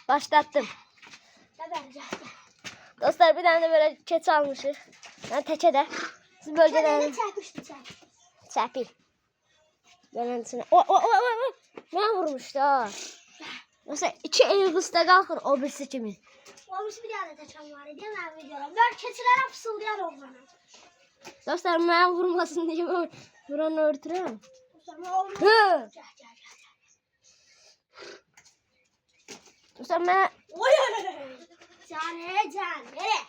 Başlattım. Ne vereceğiz? Dostlar bir tane de böyle keçi almışız. Ben tekede. Siz bölgeden... Ne çarpmıştın sen? Çəpi. Gələn içine. O. Mən vurmuşdu ha. Mesela iki el üstə qalxır o birisi kimi. Olmuş bir tane taçan var idi ben videoda. Ben keçiler fısıldayan oğlanım. Dostlar mən vurmasın diye vuranı örtürəm. Sonra olmuş. Hı. Gel. Dostlar mən... Oy. Can. Nereye?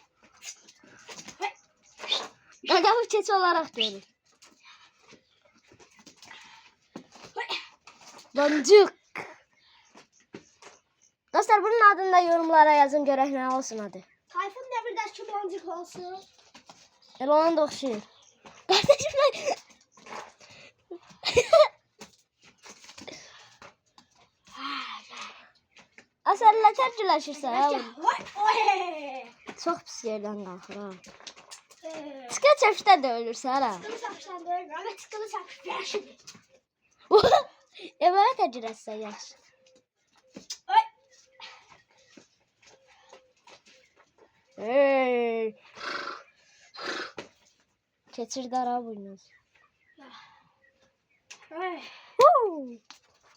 Qaqavı keçi olarak görür. Boncuk. Dostlar bunun adını da yorumlara yazın görək nə olsun adı. Tayfun Demirtaş boncuk olsun. El ona da oxşuyur. Qardaşım Asərlə tərcüləşirsə ha. Oy. Çox pis yerdən qalxır ha. Çıqa çəpişdə də ölürsə ha. Çıkılı çapıştan da ölmür ama çıkılı çapış yaşıdır. Evvələ təcrübəsə yaxşı. Oy. Hey. Keçir dara buynuz. Oy.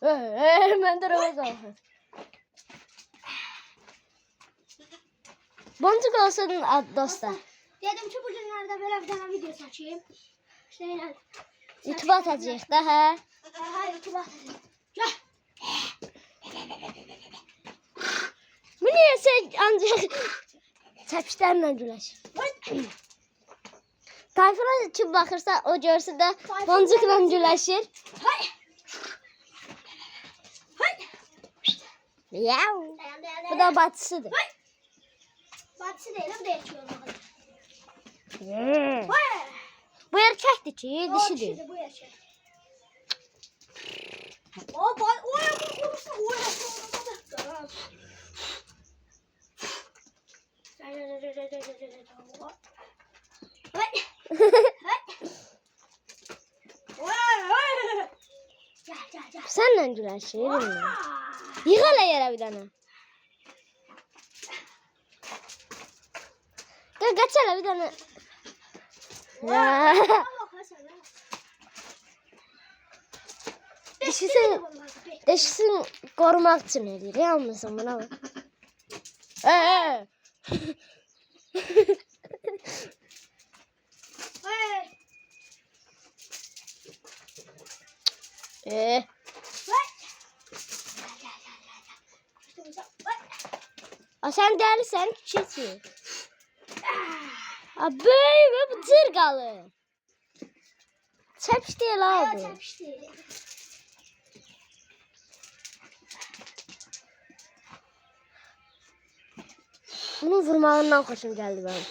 Mən də rəvə qalxır. Boncuk olsun dostlar. Dedim ki bugünlerde böyle bir tane video çekeyim. İşte YouTube'a atacağıq da hə. YouTube'a atacağım. Gel. Bu niyə sən ancaq çəpişlərlə güləşir? Tayfuna kim baxırsa o görsün də boncukla güləşir. Hay. Yav. Dayan. Bu da bacısıdır. Batısı değil, bu da yaşıyor. Bu erkəkdir ki, dişidir. Bu yaşıyor. Oy. Gel. Sənlə güləşir. Yığ hələ yerə bir dənə. Qaç hələ bir dənə. Dişisini qorumaq üçün eləyir. Yanmısın buna bak. Sən dəlisən, keçir. Böyle bu tırgalı. Çəpiş deyil abi. Çəpiş deyil. Bunun vurmağından xoşum gəldi mənim.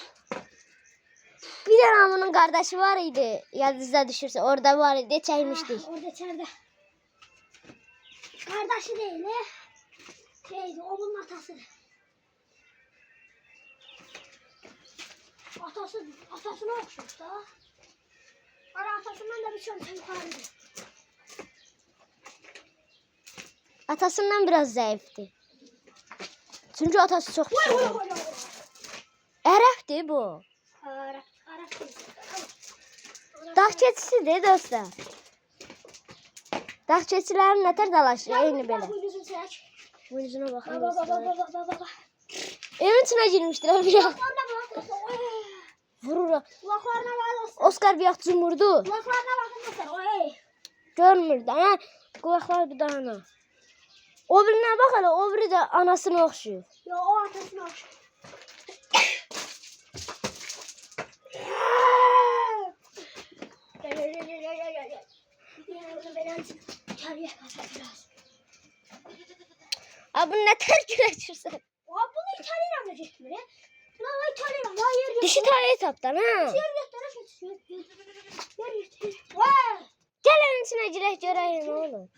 Bir dənə bunun qardaşı var idi. Yadınızda düşürsə orada var idi, çəkmişdik. Orada içeride. Kardeşi değil he. Şeydi, o bunun atasıdır. Atasına okşuyor da. Ara atasından da bir şey yukarıdır. Atasından biraz zəifdir. Çünkü atası çox güçlü. Ərəbdir bu. Arap değil. Dağ keçisidir dostlar. Dağ keçilərin nətər dalaşır, eyni belə. Buynuzunu çək. Buynuzuna baxın Baba. dostlar. Evin içine girmişdir bir an. Vurur. Kulaklarına bak. Oscar bir yax cumurdu. Kulaklarına bakın dostlar. Oy. Görmürdü ha. Kulaklar bir dana. O birine bak hele, o biri de anasını okşuyor. Yo, o atasını okşuyor. Abi ne tercih geçirsen. Bunu İtalyan mı geçmiyor? Buna İtalyan mı? Hayır. Dişi tane taptan ha. Gel evin içine girek göreyim oğlum.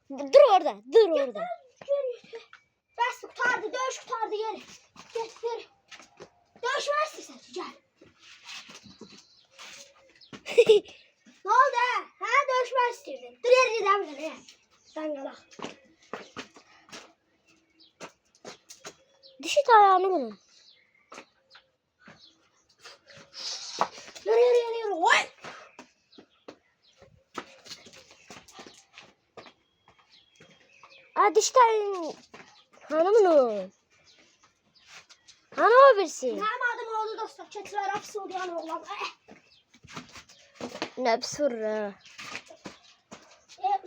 Dur orada, dur orada. Bas kurtardı, dövüş kurtardı yeri. Gel. Dövüşmezsin sen, gel. Ne oldu ha? Ha dövüşmez istiyordun. Dur yeri devam edelim. Sen gel bak. Düşüt ayağını bunun. Yürü. Oy. Düşüt ayağını. Hanımın. Hani o birisi? Benim adım oldu dostlar. Çetiler hapsi oluyan oğlan. Ne psur.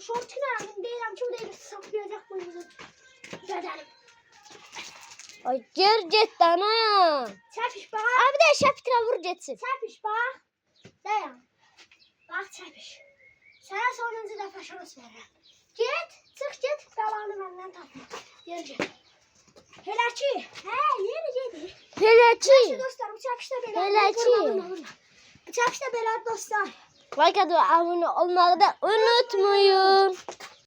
Şortunu aldım. Değilim. Kim değil. Saklayacak bu yüzden. Bedenim. Ay gir cidden ha. Çepiş bak. Abi de şapitine vur gitsin. Çepiş bak. Dayan. Bak çepiş. Sana sonuncu defa şans veririm. Çık git. Belanı benden tapma. Yürü git. Helaki. Yürü git. Heleci. Dostlar bu çepişte belat. Heleci. Bu çepişte belat dostlar. Like adı abone olmayı da unutmayın.